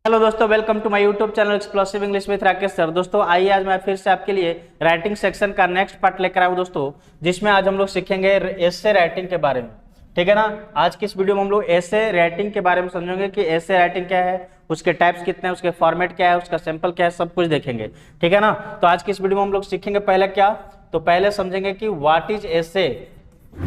Hello दोस्तों, welcome to my YouTube channel explosive English with Rakesh sir. दोस्तों आइए आज मैं फिर से आपके लिए राइटिंग सेक्शन का नेक्स्ट पार्ट लेकर आया हूं दोस्तों, जिसमें आज हम लोग सीखेंगे एसे राइटिंग के बारे में। ठीक है ना। आज की इस वीडियो में हम लोग एसे राइटिंग के बारे में समझेंगे कि एसे राइटिंग क्या है, उसके टाइप्स कितने हैं, उसके फॉर्मेट क्या है, उसका सैंपल क्या है, सब कुछ देखेंगे। ठीक है ना। तो आज की इस वीडियो में हम लोग सीखेंगे पहले क्या, तो पहले समझेंगे कि व्हाट इज एसे।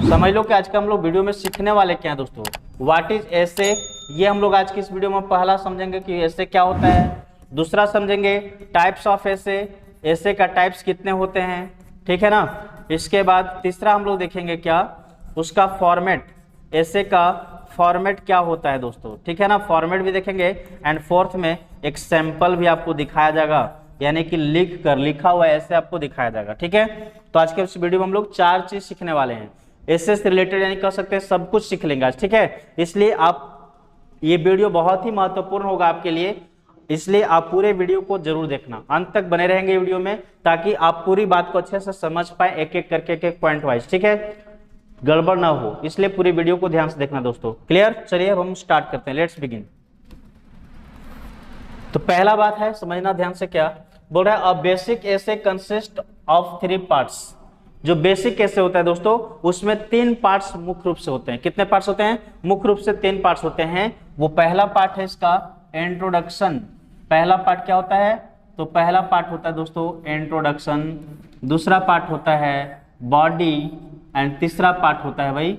समझ लो कि आज का हम लोग वीडियो में सीखने वाले क्या है दोस्तों, व्हाट इज एसे। ये हम लोग आज की इस वीडियो में पहला समझेंगे कि एसे क्या होता है। दूसरा समझेंगे टाइप्स ऑफ एसे, एसे का टाइप्स कितने होते हैं। ठीक है ना। इसके बाद तीसरा हम लोग देखेंगे क्या, उसका फॉर्मेट, एसे का फॉर्मेट क्या होता है दोस्तों। ठीक है ना, फॉर्मेट भी देखेंगे। एंड फोर्थ में एक सैंपल भी आपको दिखाया जाएगा, यानी कि लिखा हुआ ऐसे आपको दिखाया जाएगा। ठीक है। तो आज के इस वीडियो में हम लोग 4 चीज सीखने वाले हैं एसे से रिलेटेड, यानी कह सकते हैं सब कुछ सीख लेंगे आज। ठीक है। इसलिए आप ये वीडियो बहुत ही महत्वपूर्ण होगा आपके लिए, इसलिए आप पूरे वीडियो को जरूर देखना, अंत तक बने रहेंगे वीडियो में, ताकि आप पूरी बात को अच्छे से समझ पाए, एक एक करके, एक एक पॉइंट वाइज। ठीक है, गड़बड़ ना हो, इसलिए पूरी वीडियो को ध्यान से देखना दोस्तों। क्लियर। चलिए अब हम स्टार्ट करते हैं, लेट्स बिगिन। तो पहला बात है समझना ध्यान से, क्या बोल रहा है, a basic essay consist of 3 parts. जो बेसिक एसे होता है दोस्तों, उसमें 3 पार्ट्स मुख्य रूप से होते हैं। कितने पार्ट्स होते हैं? मुख्य रूप से 3 पार्ट्स होते हैं। वो पहला पार्ट है इसका इंट्रोडक्शन। पहला पार्ट क्या होता है? तो पहला पार्ट होता है दोस्तों इंट्रोडक्शन, दूसरा पार्ट होता है बॉडी, एंड तीसरा पार्ट होता है भाई,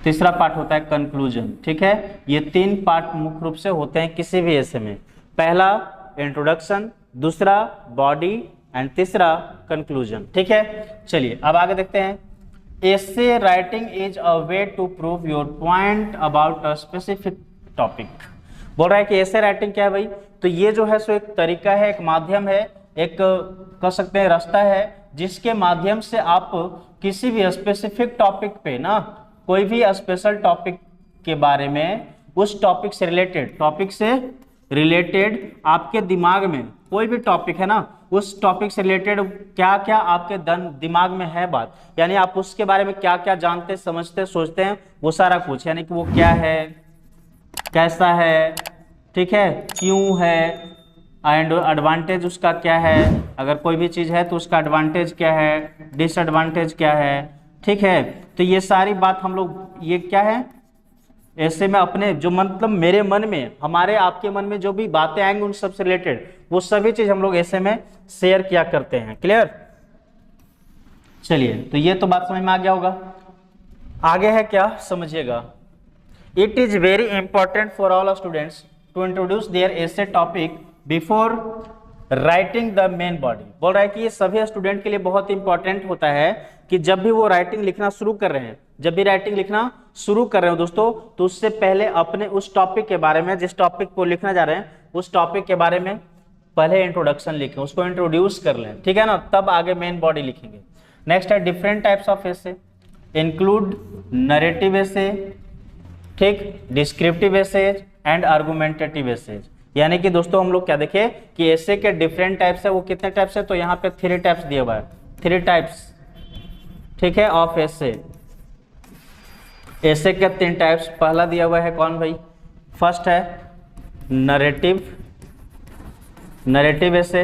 तीसरा पार्ट होता है कंक्लूजन। ठीक है। ये 3 पार्ट मुख्य रूप से होते हैं किसी भी एसे में। पहला इंट्रोडक्शन, दूसरा बॉडी, एंड तीसरा कंक्लूजन। ठीक है। चलिए अब आगे देखते हैं। Essay writing is a way to prove your point about a specific topic. बोल रहा है कि एसे राइटिंग क्या है भाई, तो ये जो है सो एक तरीका है, एक माध्यम है, एक कह सकते हैं रास्ता है, जिसके माध्यम से आप किसी भी स्पेसिफिक टॉपिक पे ना, कोई भी स्पेशल टॉपिक के बारे में, उस टॉपिक से रिलेटेड आपके दिमाग में कोई भी टॉपिक है ना, उस टॉपिक से रिलेटेड क्या क्या आपके दिमाग में है बात, यानी आप उसके बारे में क्या क्या जानते, समझते, सोचते हैं, वो सारा कुछ, यानी कि वो क्या है, कैसा है, ठीक है, क्यों है, एंड एडवांटेज उसका क्या है, अगर कोई भी चीज है तो उसका एडवांटेज क्या है, डिसएडवांटेज क्या है। ठीक है। तो ये सारी बात हम लोग, ये क्या है, ऐसे में अपने जो मतलब मेरे मन में, हमारे आपके मन में जो भी बातें आएंगी उन सब से रिलेटेड, वो सभी चीज हम लोग ऐसे में शेयर किया करते हैं। क्लियर। चलिए तो ये तो बात समझ में आ गया होगा। आगे है क्या, समझिएगा। It is very important for all students to introduce their essay topic before writing the main body. बोल रहा है कि ये सभी स्टूडेंट के लिए बहुत इंपॉर्टेंट होता है कि जब भी वो राइटिंग लिखना शुरू कर रहे हैं, जब भी राइटिंग लिखना शुरू कर रहे हो दोस्तों, तो उससे पहले अपने उस टॉपिक के बारे में, जिस टॉपिक को लिखना जा रहे हैं, उस टॉपिक के बारे में पहले इंट्रोडक्शन लिखें, उसको इंट्रोड्यूस कर लें। ठीक है ना, तब आगे मेन बॉडी लिखेंगे। नेक्स्ट है different types of essay, include narrative essay, ठीक, descriptive essays and argumentative essays. यानी कि दोस्तों हम लोग क्या देखें कि एसे के डिफरेंट टाइप्स है। वो कितने टाइप्स है, तो यहाँ पे 3 टाइप्स दिया हुआ है, 3 टाइप्स। ठीक है, ऑफ एसे। एसे के 3 टाइप्स। पहला दिया हुआ है कौन भाई, फर्स्ट है नरेटिव, नरेटिव एसे।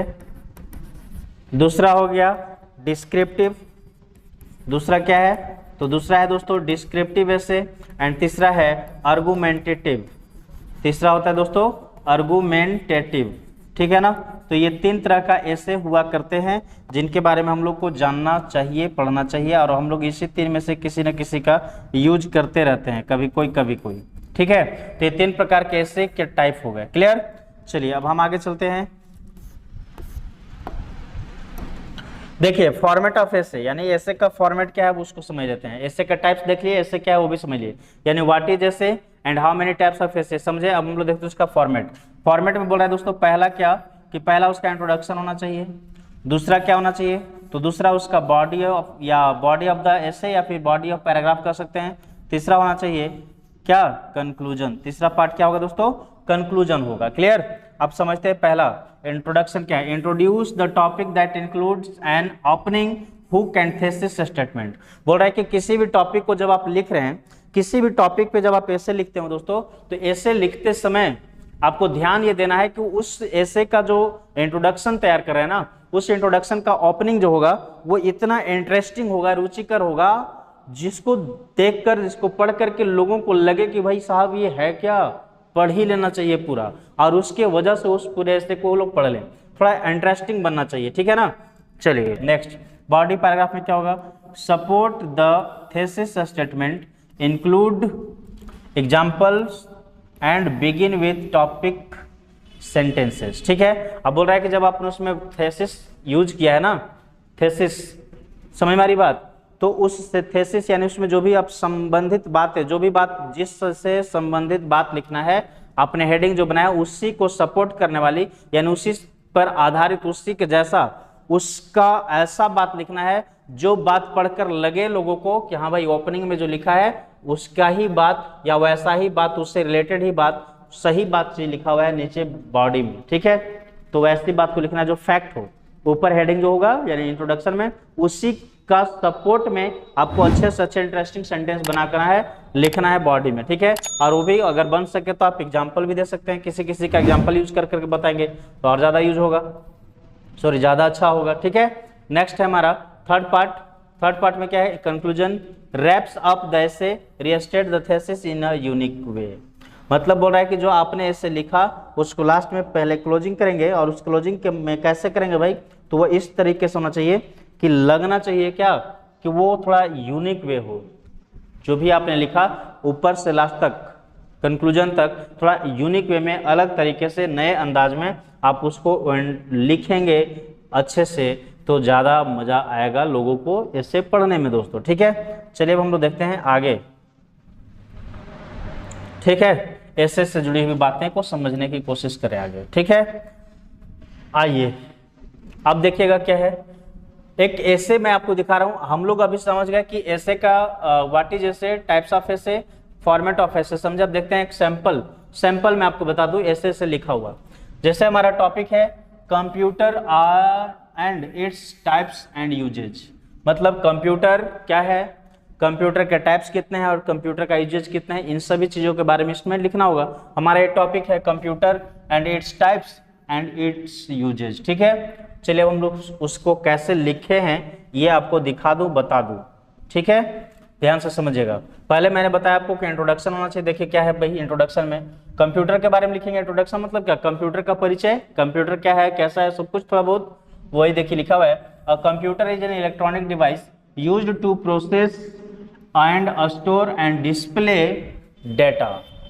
दूसरा हो गया डिस्क्रिप्टिव, दूसरा क्या है, तो दूसरा है दोस्तों डिस्क्रिप्टिव एसे। एंड तीसरा है आर्गुमेंटेटिव, तीसरा होता है दोस्तों आर्गुमेंटेटिव। ठीक है ना। तो ये 3 तरह का एसे हुआ करते हैं, जिनके बारे में हम लोग को जानना चाहिए, पढ़ना चाहिए, और हम लोग इसी 3 में से किसी न किसी का यूज करते रहते हैं, कभी कोई कभी कोई। ठीक है। तो ये 3 प्रकार के एसे के टाइप हो गए। क्लियर। चलिए अब हम आगे चलते हैं। देखिए फॉर्मेट ऑफ एसे, यानी एसे का फॉर्मेट क्या है उसको समझ लेते हैं। एसे का टाइप्स देख लिए, एसे क्या है वो भी समझ लिए, यानी what is essay and how many types of essay समझे। अब हम लोग देखते हैं उसका फॉर्मेट। फॉर्मेट में बोल रहा है दोस्तों, पहला क्या, कि पहला उसका इंट्रोडक्शन होना चाहिए। दूसरा क्या होना चाहिए, तो दूसरा उसका बॉडी ऑफ, या बॉडी ऑफ द एसे, या फिर बॉडी ऑफ पैराग्राफ कर सकते हैं। तीसरा होना चाहिए क्या, कंक्लूजन। तीसरा पार्ट क्या होगा दोस्तों, कंक्लूजन होगा। क्लियर। अब समझते हैं पहला इंट्रोडक्शन क्या है। Introduce the topic that includes an opening hook and thesis statement. बोल रहा है कि किसी भी टॉपिक को जब आप लिख रहे हैं, किसी भी टॉपिक पे जब आप ऐसे लिखते हो दोस्तों, तो ऐसे लिखते समय आपको ध्यान ये देना है कि उस ऐसे का जो इंट्रोडक्शन तैयार कर रहे हैं ना, उस इंट्रोडक्शन का ओपनिंग जो होगा वो इतना इंटरेस्टिंग होगा, रुचिकर होगा, जिसको देखकर, जिसको पढ़ करके लोगों को लगे कि भाई साहब ये है क्या, पढ़ ही लेना चाहिए पूरा, और उसके वजह से उस पूरे ऐसे को वो लोग पढ़ लें। थोड़ा इंटरेस्टिंग बनना चाहिए, ठीक है ना। चलिए नेक्स्ट, बॉडी पैराग्राफ में क्या होगा, support the thesis statement, include examples and begin with topic sentences. ठीक है, अब बोल रहा है कि जब आपने उसमें थेसिस यूज किया है ना, थेसिस, समझ में आ रही बात, तो उस थेसिस यानी उसमें जो भी आप संबंधित बात है, जो भी बात जिससे संबंधित बात लिखना है, आपने हेडिंग जो बनाया उसी को सपोर्ट करने वाली, यानी उसी पर आधारित, उसी के जैसा, उसका ऐसा बात लिखना है जो बात पढ़कर लगे लोगों को कि हाँ भाई ओपनिंग में जो लिखा है उसका ही बात, या वैसा ही बात, उससे रिलेटेड ही बात, सही बात से लिखा हुआ है नीचे बॉडी में। ठीक है, तो वैसी बात को लिखना है जो फैक्ट हो। ऊपर हेडिंग जो होगा यानी इंट्रोडक्शन में, उसी का सपोर्ट में आपको अच्छे से अच्छे इंटरेस्टिंग सेंटेंस बनाना है, लिखना है बॉडी में। ठीक है, और वो भी अगर बन सके तो आप एग्जाम्पल भी दे सकते हैं, किसी किसी का एग्जाम्पल यूज कर करके बताएंगे तो और ज्यादा यूज होगा, सॉरी ज्यादा अच्छा होगा। ठीक है, नेक्स्ट है हमारा थर्ड पार्ट। थर्ड पार्ट में क्या है, conclusion, wraps up the essay, restate the thesis in a unique way. मतलब बोल रहा है कि जो आपने ऐसे लिखा उसको लास्ट में पहले क्लोजिंग करेंगे, और उस क्लोजिंग के में कैसे करेंगे भाई, तो वो इस तरीके से होना चाहिए कि लगना चाहिए क्या, कि वो थोड़ा यूनिक वे हो। जो भी आपने लिखा ऊपर से लास्ट तक, कंक्लूजन तक, थोड़ा यूनिक वे में, अलग तरीके से, नए अंदाज में आप उसको लिखेंगे अच्छे से, तो ज़्यादा मज़ा आएगा लोगों को इसे पढ़ने में दोस्तों। ठीक है, चलिए अब हम लोग देखते हैं आगे। ठीक है, ऐसे से जुड़ी हुई बातें को समझने की कोशिश करें आगे। ठीक है, आइए अब देखिएगा क्या है, एक ऐसे मैं आपको दिखा रहा हूं। हम लोग अभी समझ गए कि ऐसे का व्हाट इज ऐसे, टाइप्स ऑफ ऐसे, फॉर्मेट ऑफ ऐसे समझे। अब देखते हैं एक सैंपल मैं आपको बता दूं ऐसे से लिखा हुआ। जैसे हमारा टॉपिक है computer and its types and usages, मतलब कंप्यूटर क्या है, कंप्यूटर के टाइप्स कितने हैं और कंप्यूटर का यूजेज कितने हैं, इन सभी चीजों के बारे में इसमें लिखना होगा। हमारा ये टॉपिक है computer and its types and its usages. ठीक है, चलिए हम लोग उसको कैसे लिखे हैं ये आपको दिखा दूं, बता दूं। ठीक है, ध्यान से समझिएगा। पहले मैंने बताया आपको कि इंट्रोडक्शन होना चाहिए। देखिए क्या है भाई, इंट्रोडक्शन में कंप्यूटर के बारे में लिखेंगे। इंट्रोडक्शन मतलब क्या, कंप्यूटर का परिचय, कंप्यूटर क्या है, कैसा है, सब कुछ थोड़ा बहुत वही देखिए लिखा हुआ है। A computer is an electronic device used to process and store and display data.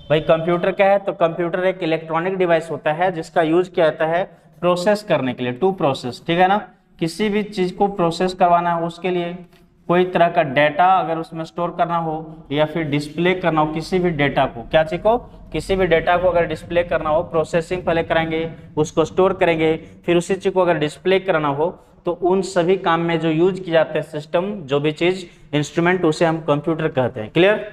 भाई कंप्यूटर क्या है, तो कंप्यूटर एक इलेक्ट्रॉनिक डिवाइस होता है जिसका यूज किया जाता है प्रोसेस करने के लिए, टू प्रोसेस। ठीक है ना, किसी भी चीज को प्रोसेस करवाना है उसके लिए, कोई तरह का डेटा अगर उसमें स्टोर करना हो या फिर डिस्प्ले करना हो किसी भी डेटा को, क्या चीज को, किसी भी डेटा को अगर डिस्प्ले करना हो, प्रोसेसिंग पहले कराएंगे, उसको स्टोर करेंगे, फिर उसी चीज को अगर डिस्प्ले करना हो, तो उन सभी काम में जो यूज किए जाते हैं सिस्टम, जो भी चीज, इंस्ट्रूमेंट, उसे हम कंप्यूटर कहते हैं। क्लियर।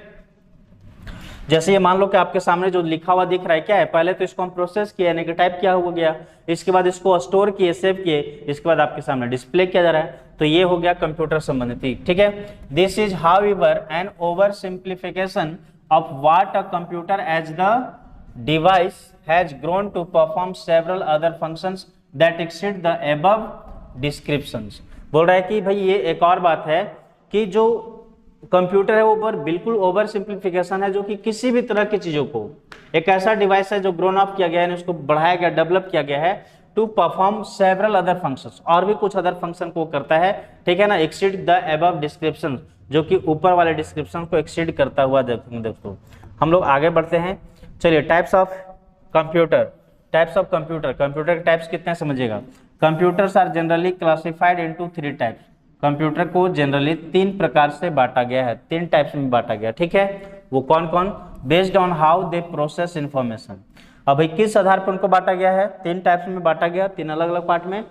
जैसे ये मान लो कि आपके सामने जो लिखा हुआ दिख रहा है क्या है, पहले तो इसको हम प्रोसेस किया यानी कि टाइप किया हो गया, इसके बाद इसको स्टोर किए, सेव किए, इसके बाद आपके सामने डिस्प्ले किया जा रहा है, तो ये हो गया कंप्यूटर संबंधित। ठीक है, this is however an oversimplification of what a computer as the device has grown to perform several other functions that exceed the above descriptions. बोल रहा है कि भाई ये एक और बात है कि जो कंप्यूटर है वो बिल्कुल ओवर सिंप्लीफिकेशन है, जो कि किसी भी तरह की चीजों को, एक ऐसा डिवाइस है जो ग्रोन अप किया गया है, उसको बढ़ाया गया, डेवलप किया गया है to perform several other functions, और भी कुछ अदर फंक्शन को करता है। ठीक है ना, एक्सीड द अबव डिस्क्रिप्शन, जो कि ऊपर वाले डिस्क्रिप्शन को एक्सीड करता हुआ दोस्तों। हम लोग आगे बढ़ते हैं। चलिए, types of computer, types of computer, computer के टाइप्स कितने समझिएगा। Computers are generally classified into 3 types. Computer को जनरली 3 प्रकार से बांटा गया है, 3 टाइप्स में बांटा गया। ठीक है, वो कौन कौन, based on how they process information. अब भाई किस आधार पर उनको बांटा गया है, 3 टाइप्स में बांटा गया, 3 अलग अलग पार्ट में,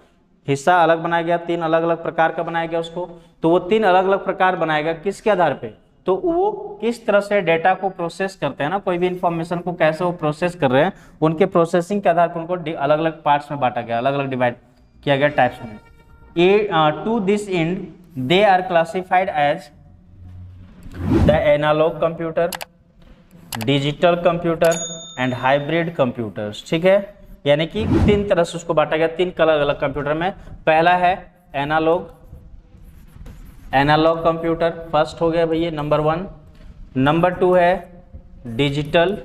हिस्सा अलग बनाया गया, 3 अलग अलग प्रकार का बनाया गया उसको। तो वो 3 अलग अलग प्रकार बनाएगा किसके आधार पे, तो वो किस तरह से डेटा को प्रोसेस करते हैं ना, कोई भी इंफॉर्मेशन को कैसे वो प्रोसेस कर रहे हैं, उनके प्रोसेसिंग के आधार पर उनको अलग अलग पार्ट्स में बांटा गया, अलग अलग डिवाइड किया गया टाइप्स में। To this end, they are classified as the analog computer, digital computer and hybrid computers. ठीक है, यानी कि तीन तरह से उसको बांटा गया, तीन अलग अलग कंप्यूटर में। पहला है एनालॉग कंप्यूटर, फर्स्ट हो गया भैया नंबर 1। नंबर 2 है डिजिटल,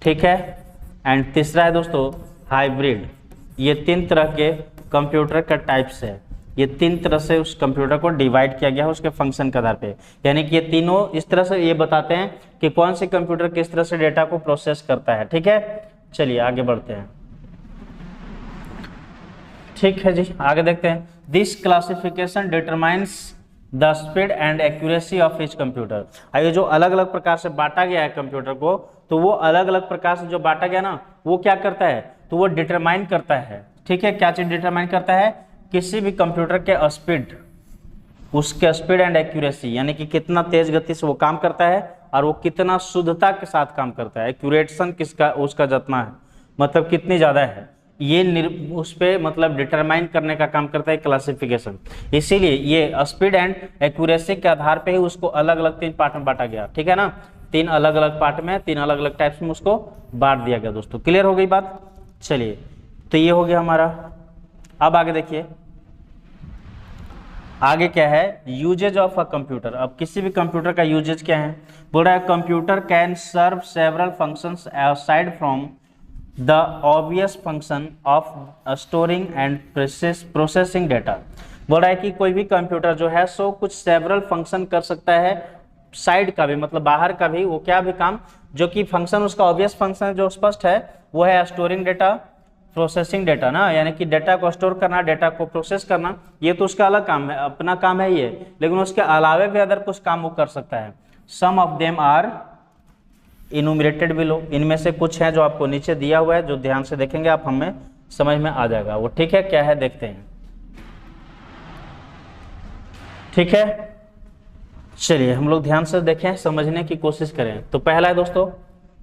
ठीक है, एंड तीसरा है दोस्तों हाइब्रिड। ये तीन तरह के कंप्यूटर का टाइप्स है, ये तीन तरह से उस कंप्यूटर को डिवाइड किया गया है उसके फंक्शन के आधार पे। यानी कि ये तीनों इस तरह से ये बताते हैं कि कौन सी कंप्यूटर किस तरह से डेटा को प्रोसेस करता है। ठीक है, चलिए आगे बढ़ते हैं। ठीक है जी, आगे देखते हैं। This classification determines the speed and accuracy of each computer. ये जो अलग अलग प्रकार से बांटा गया है कंप्यूटर को, तो वो अलग अलग प्रकार से जो बांटा गया ना, वो क्या करता है, तो वो डिटरमाइन करता है। ठीक है, क्या चीज डिटरमाइन करता है, किसी भी कंप्यूटर के स्पीड, उसके स्पीड एंड एक्यूरेसी, यानी कि कितना तेज गति से वो काम करता है और वो कितना शुद्धता के साथ काम करता है। एक्यूरेशन किसका, उसका जितना है, मतलब कितनी ज्यादा है, ये उस पे मतलब डिटरमाइन करने का काम करता है क्लासिफिकेशन। इसीलिए ये स्पीड एंड एक्यूरेसी के आधार पे ही उसको अलग अलग तीन पार्ट में बांटा गया। ठीक है ना, तीन अलग अलग पार्ट में, तीन अलग अलग टाइप्स में उसको बांट दिया गया। दोस्तों क्लियर हो गई बात। चलिए, तो ये हो गया हमारा। अब आगे देखिए, आगे क्या है, यूजेज ऑफ अ कंप्यूटर। अब किसी भी कंप्यूटर का यूजेज क्या है, बोल रहा है computer can serve several functions aside from the obvious function of storing and processing data. बोल रहा है कि कोई भी कंप्यूटर जो है सो कुछ सेवरल फंक्शन कर सकता है, साइड का भी मतलब बाहर का भी, वो क्या भी काम, जो कि फंक्शन उसका ऑब्वियस फंक्शन जो स्पष्ट है वो है स्टोरिंग डेटा, प्रोसेसिंग डेटा ना, यानी कि डेटा को स्टोर करना, डेटा को प्रोसेस करना, ये तो उसका अलग काम है, अपना काम है ये, लेकिन उसके अलावे भी अदर कुछ काम वो कर सकता है। सम ऑफ देम आर इनुमरेटेड बिलो। इनमें से कुछ है जो आपको नीचे दिया हुआ है, जो ध्यान से देखेंगे आप हमें समझ में आ जाएगा वो। ठीक है, क्या है देखते हैं। ठीक है, चलिए हम लोग ध्यान से देखें, समझने की कोशिश करें। तो पहला है दोस्तों,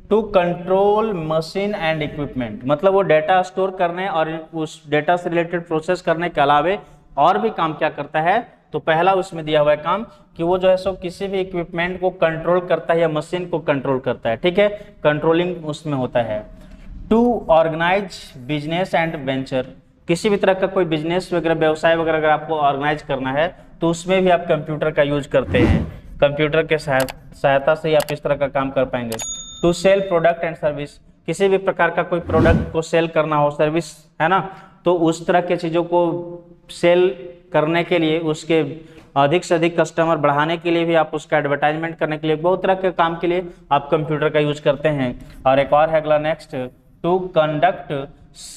to control machine and equipment, मतलब वो डेटा स्टोर करने और उस डेटा से रिलेटेड प्रोसेस करने के अलावे और भी काम क्या करता है। तो पहला उसमें दिया हुआ है काम कि वो जो है सो किसी भी इक्विपमेंट को कंट्रोल करता है या मशीन को कंट्रोल करता है। ठीक है, कंट्रोलिंग उसमें होता है। To organise business and venture, किसी भी तरह का कोई बिजनेस वगैरह, व्यवसाय वगैरह अगर आपको ऑर्गेनाइज करना है तो उसमें भी आप कंप्यूटर का यूज करते हैं। कंप्यूटर के सहायता से ही आप इस तरह का काम कर पाएंगे। To sell product and service, किसी भी प्रकार का कोई प्रोडक्ट को सेल करना हो, सर्विस है ना, तो उस तरह के चीज़ों को सेल करने के लिए, उसके अधिक से अधिक कस्टमर बढ़ाने के लिए भी, आप उसका एडवर्टाइजमेंट करने के लिए, बहुत तरह के काम के लिए आप कंप्यूटर का यूज करते हैं। और एक और है अगला next, to conduct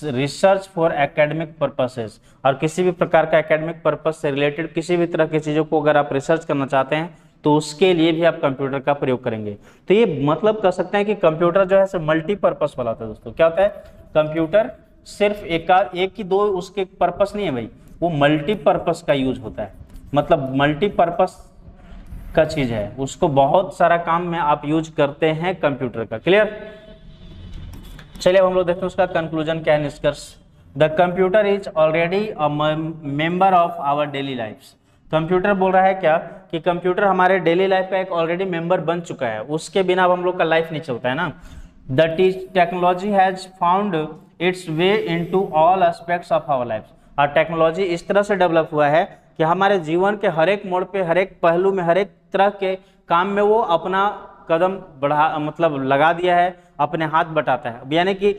research for academic purposes, और किसी भी प्रकार का एकेडमिक पर्पस से रिलेटेड किसी भी तरह की चीज़ों को अगर आप रिसर्च करना चाहते हैं तो उसके लिए भी आप कंप्यूटर का प्रयोग करेंगे। तो ये मतलब कर सकते हैं कि कंप्यूटर जो है मल्टीपर्पस वाला होता है। दोस्तों क्या होता है, कंप्यूटर सिर्फ एक ही दो उसके पर्पस नहीं है भाई, वो मल्टीपर्पस का यूज होता है, मतलब मल्टीपर्पस का चीज है, उसको बहुत सारा काम में आप यूज करते हैं कंप्यूटर का। क्लियर। चलिए अब हम लोग देखते हैं उसका कंक्लूजन क्या है, निष्कर्ष। The computer is already a member of our daily lifes. Computer बोल रहा है क्या कि कंप्यूटर हमारे डेली लाइफ का एक ऑलरेडी मेंबर बन चुका है, उसके बिना अब हम लोग का लाइफ नहीं चलता है ना। The technology has found its way into all aspects of our life. और टेक्नोलॉजी इस तरह से डेवलप हुआ है कि हमारे जीवन के हर एक मोड़ पे, हर एक पहलू में, हर एक तरह के काम में वो अपना कदम बढ़ा मतलब लगा दिया है, अपने हाथ बटाता है। यानी कि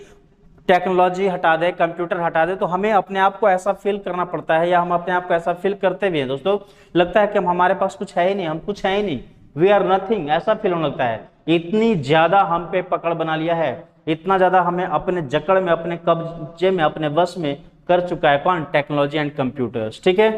टेक्नोलॉजी हटा दे, कंप्यूटर हटा दे, तो हमें अपने आप को ऐसा फील करना पड़ता है, या हम अपने आप को ऐसा फील करते भी हैं दोस्तों, लगता है कि हमारे पास कुछ है ही नहीं, हम कुछ है ही नहीं, वी आर नथिंग, ऐसा फील होने लगता है। इतनी ज्यादा हम पे पकड़ बना लिया है, इतना ज्यादा हमें अपने जकड़ में, अपने कब्जे में, अपने वश में कर चुका है कौन, टेक्नोलॉजी एंड कंप्यूटर्स। ठीक है,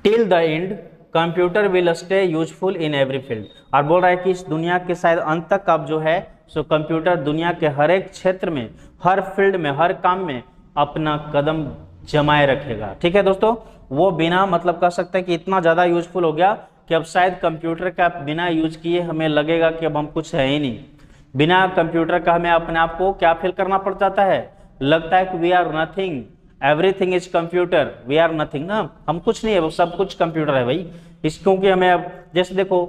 till the end computer will stay useful in every field. और बोल रहा है कि इस दुनिया के शायद अंत तक अब जो है सो कंप्यूटर दुनिया के हर एक क्षेत्र में, हर फील्ड में, हर काम में अपना कदम जमाए रखेगा। ठीक है दोस्तों, वो बिना मतलब कह सकते हैं कि इतना ज़्यादा यूजफुल हो गया कि अब शायद कंप्यूटर का बिना यूज किए हमें लगेगा कि अब हम कुछ है ही नहीं। बिना कंप्यूटर का हमें अपने आप को क्या फील करना पड़ जाता है, लगता है कि we are nothing, everything is computer, we are nothing ना, हम कुछ नहीं है, वो सब कुछ कंप्यूटर है भाई। इस क्योंकि हमें अब जैसे देखो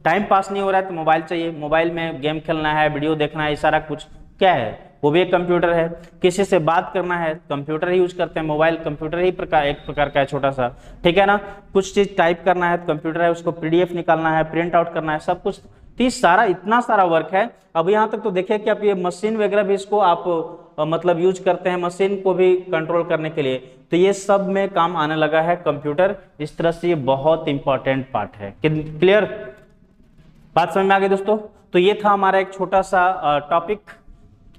टाइम पास नहीं हो रहा है तो मोबाइल चाहिए, मोबाइल में गेम खेलना है, वीडियो देखना है, ये सारा कुछ क्या है, वो भी एक कंप्यूटर है। किसी से बात करना है, कंप्यूटर ही यूज करते हैं, मोबाइल कंप्यूटर ही एक प्रकार का है छोटा सा, ठीक है ना। कुछ चीज टाइप करना है तो कंप्यूटर है, उसको पीडीएफ निकालना है, प्रिंट आउट करना है, सब कुछ। तो सारा इतना सारा वर्क है। अब यहाँ तक तो देखिए कि आप ये मशीन वगैरह भी इसको आप मतलब यूज करते हैं, मशीन को भी कंट्रोल करने के लिए, तो ये सब में काम आने लगा है कंप्यूटर। इस तरह से ये बहुत इंपॉर्टेंट पार्ट है। क्लियर, बात समझ में आ गई दोस्तों। तो ये था हमारा एक छोटा सा टॉपिक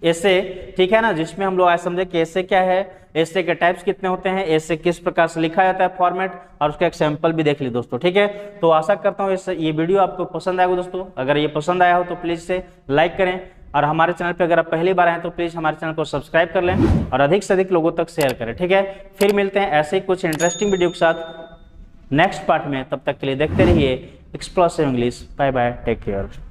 ऐसे, ठीक है ना, जिसमें हम लोग आज समझे कि ऐसे क्या है, ऐसे के टाइप्स कितने होते हैं, ऐसे किस प्रकार से लिखा जाता है फॉर्मेट, और उसका एग्जाम्पल भी देख ली दोस्तों, ठीक है। तो आशा करता हूँ ये वीडियो आपको पसंद आएगा दोस्तों। अगर ये पसंद आया हो तो प्लीज से लाइक करें, और हमारे चैनल पे अगर आप पहली बार आए तो प्लीज हमारे चैनल को सब्सक्राइब कर लें और अधिक से अधिक लोगों तक शेयर करें, ठीक है। फिर मिलते हैं ऐसे ही कुछ इंटरेस्टिंग वीडियो के साथ नेक्स्ट पार्ट में। तब तक के लिए देखते रहिए explosive English. Bye bye, take care.